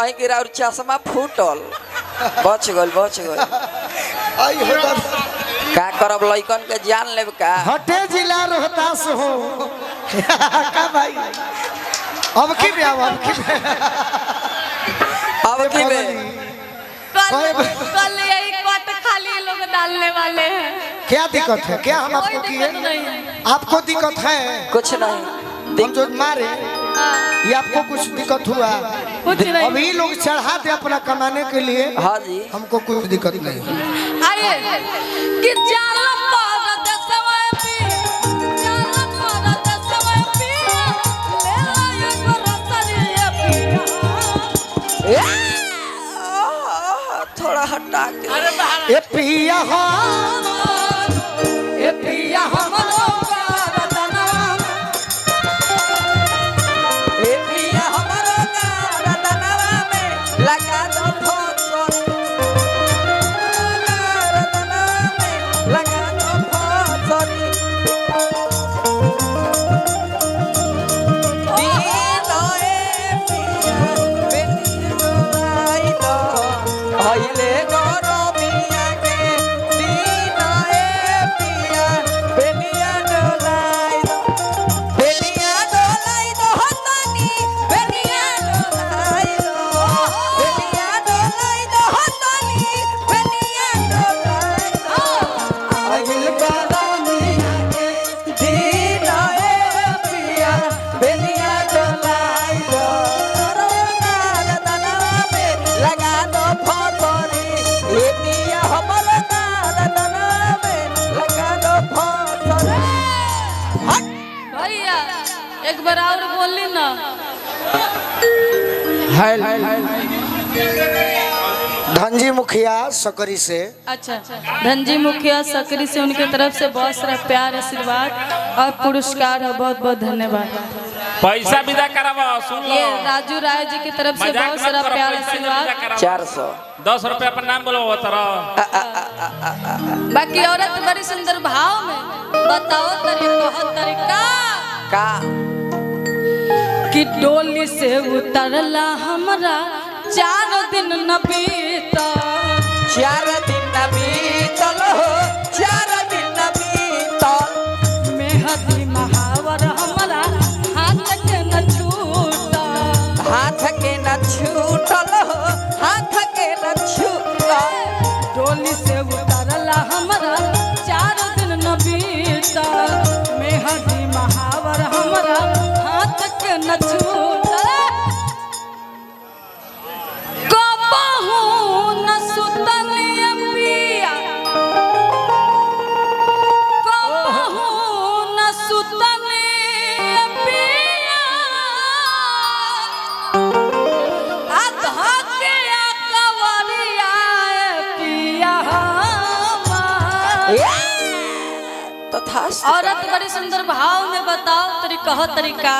कहीं गिरा और चश्मा फूटल बच गल आई हो का करब लइकन के जान लेब का हटे जिला रोहतास हो का भाई अब की बे अब की बे कल यही कट खाली लोग डालने वाले हैं। क्या दिक्कत है? क्या हम आपको किए? आपको दिक्कत है? कुछ नहीं हम जो मारे ये आपको कुछ दिक्कत हुआ? कुछ नहीं। अभी लोग चढ़ा दे अपना कमाने के लिए। हाँ जी हमको कोई दिक्कत नहीं। आइए कि जाला पागल समय पी जाला पागल समय पी ले लाए रसरिया पिया थोड़ा हटा के ए पिया हो हमरो कारतना ए पिया हमरो कारतनवा में लगा दो फोन लगा दो फोन अहिले गरमिया के दिन ए पिया बेनिया डोलाई दो हतनी बेनिया डोलाई दो हतनी बेनिया डोलाई दो अहिले गरमिया के दिन ए पिया बेनिया डोलाई दो लगा दो फोटोरी ए पिया हमरो कारतना में लगा दो फोटोरी हट भैया एक बार और बोली ना। धनजी मुखिया सकरी से अच्छा धनजी मुखिया सकरी से उनके तरफ से बहुत सारा प्यार आशीर्वाद और पुरस्कार है। बहुत बहुत धन्यवाद। पैसा विदा करावा सुन लो। ये राजू राय जी की तरफ से मजाक बहुत मत सारा करो, प्यार पैसा आशीर्वाद। विदा करावा। 400 10 रुपया अपन नाम बोलो तरा। बाकी औरत बड़ी सुंदर भाव में बताओ तरीका का कि डोली से उतरला हमरा 4 दिन न बीता 4 दिन न बीतल हो 4 दिन न बीतल मेहदी महावर हमरा हाथ के न छूटा हाथ के न छूटल हो हाथ के न छूटल डोली से उतरला हमरा 4 दिन न बीता मेहदी महावर हमरा हाथ के न छूटा कबहू न सुतलिए पिया कबहू न सुतलिए पिया आधा के कवरिया पिया तथा औरत बड़ी सुंदर भाव में बताओ तरीका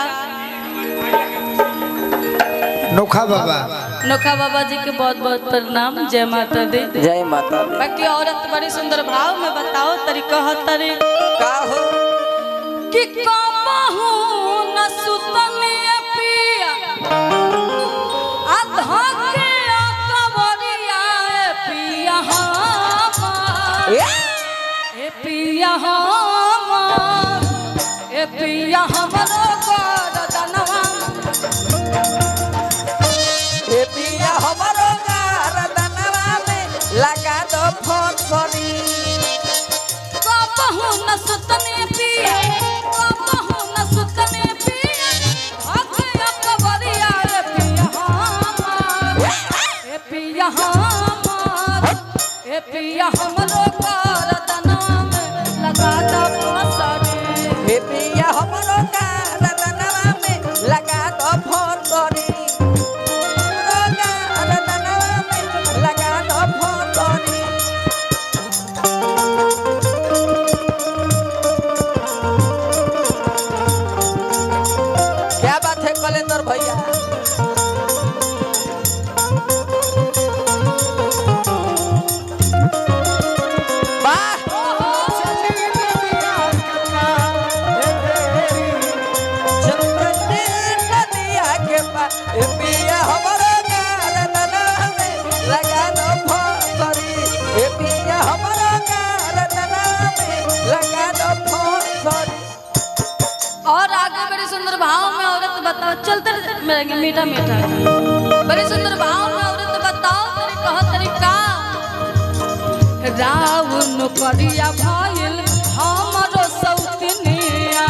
नोखा बाबा नोखा बाबा जी के बहुत बहुत प्रणाम। जय माता दी। जय माता दी। बाकी औरत बड़ी सुंदर भाव में बताओ तरीका का हो कि कबहू न सुतलिए पिया आधा के कवरिया पिया ए पिया ए पिया हमरो कारतनवा ए पिया हमरो कारतनवा में लगा दो फोटोरी कबहू न सुतने पिया कबहू न सुतने पिया भागे कवरिया ए पिया ए पिया हमरो कारतनवा में लगा दो फोटोरी ए पिया हमरो कारतनवा में लगा दो फोटोरी लगा दो फोटोरी क्या बात है कलेंदर भैया वाह सुंदर भाव में औरत बताओ चलते मेरा मीठा मीठा बड़े सुंदर भाव में औरत बताओ तेरे कह तरीका रावण करिया भइल हमरो सौतनिया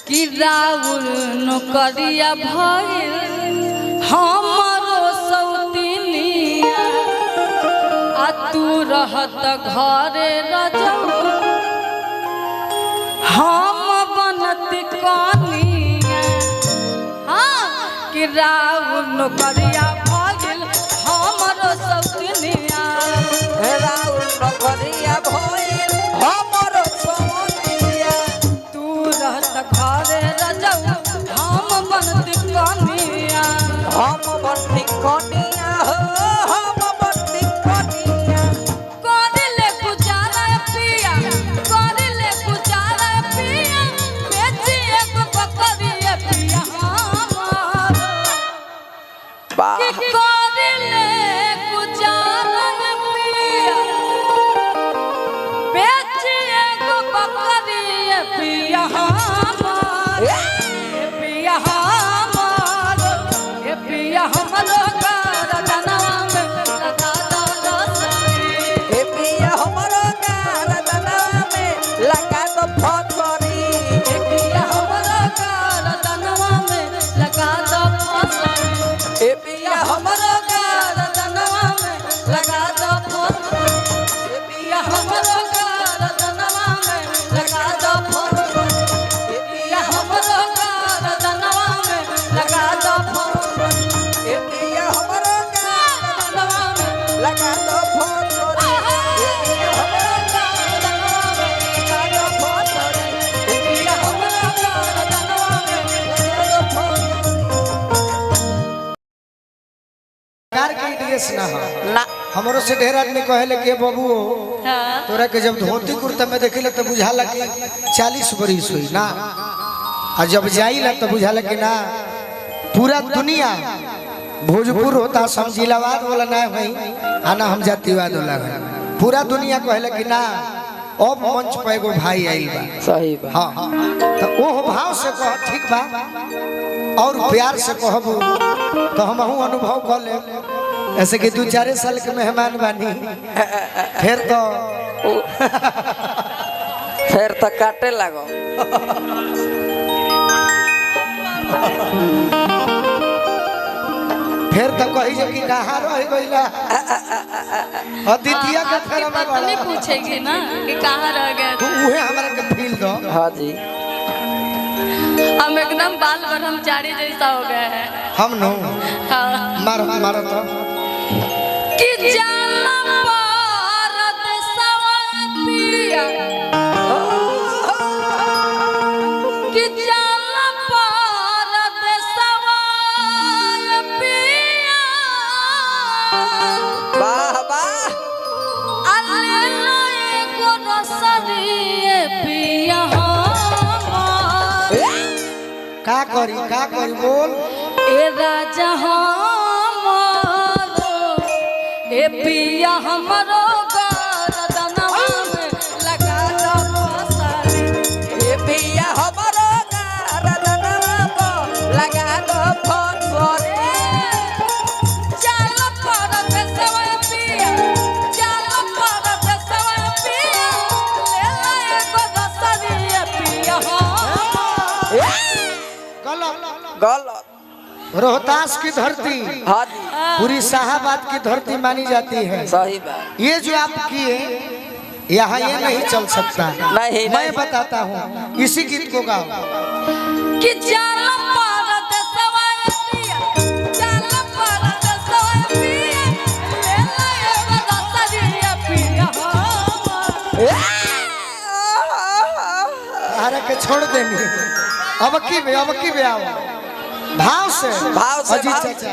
कि रावण करिया भइल हमरो सौतनिया आ तू रहत घरे रजऊ हम बनत कनिया हाँ कि रावण करिया भइल हमरो सौतनिया राउंड करिया भइल हमरो सौतनिया तू रहत घरे रजऊ हम बनत कनिया हम बंटी कनिया हो हम बंटी कनिया करिले गुजारा पिया करिले गुजारा पिया बेची एक बकरिया पिया हमार वाह कि करिले गुजारा पिया बेची एक बकरिया पिया हमार ए पिया हमार ए पिया हमरो गरदनवा में लगा दो रसरी ए पिया हमरो गरदनवा में लगा दो फसरी ए पिया हमरो गरदनवा में लगा दो फसरी ए पिया हमरो गरदनवा में लगा दो फसरी ए पिया हमरो गरदनवा में लगा दो फसरी ए पिया हमरो गरदनवा में लगा दो फसरी ए पिया हमरो गरदनवा में लगा दो फसरी ए पिया हमरो गरदनवा में लगा दो फसरी ए पिया हमरो गरदनवा में लगा दो फसरी कार के ड्रेस ना हो ना हमरो से ढेर आदमी कहले के बाबू हां तोरा के जब धोती कुर्ता में देखिले तो बुझाला कि 40 बरिस हुई ना और जब जाइला तो बुझाला कि ना पूरा दुनिया भोजपुर होता समझिलावाद वाला ना होई आना हम जातिवाद वाला है पूरा दुनिया कहले कि ना अब मंच पे एगो भाई आइल बा सही बा हाँ तो ओह भाव से कह ठीक बा और प्यार से कहबू तो हमहू अनुभव कर ले ऐसे कि 2-4 साल के मेहमान बानी फिर तो काटे लगो फिर तो कही जो कि कहाँ रह गइला अदितिया के फेर में तो नहीं पूछेगी ना कि कहाँ रह गए तू उहे हमरा के फील दो हाँ जी हम एकदम बाल ब्रह्मचारी जैसा हो गए हैं हम नो हाँ। मार तो कि जाला पारत सवतिया कि जाला पारत सवतिया वाह वाह अल्ले लाए को रसरिए पिया हमार का करी बोल ए राजा हमारो ए पिया हमरो गरदनवा में लगा दो फसरी ए पिया हमरो गरदनवा पर लगा दो फसरी चल परत सवय पिया चल परत सवय पिया ले लाए को रसरी पिया हमार गलत रोहतास की धरती हाँ जी पूरी शाहाबाद की धरती मानी जाती है सही बात ये जो आप किए यहाँ ये नहीं चल सकता नहीं, मैं नहीं। बताता हूँ इसी गीत को गाओ कि चल परत सवय पिया चल परत सवय पिया ले लाए को रसरी पिया हमार तारा के छोड़ देनी अब की बे आओ भाव से अजीत भाव। चाचा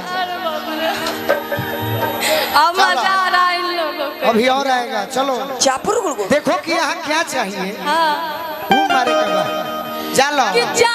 अब मजा आ रहा है इन लोगों को अभी और आएगा चलो चापुर गुड़गुड़ देखो कि यहाँ क्या चाहिए हाँ वो मारे का बा। जा लो कि जा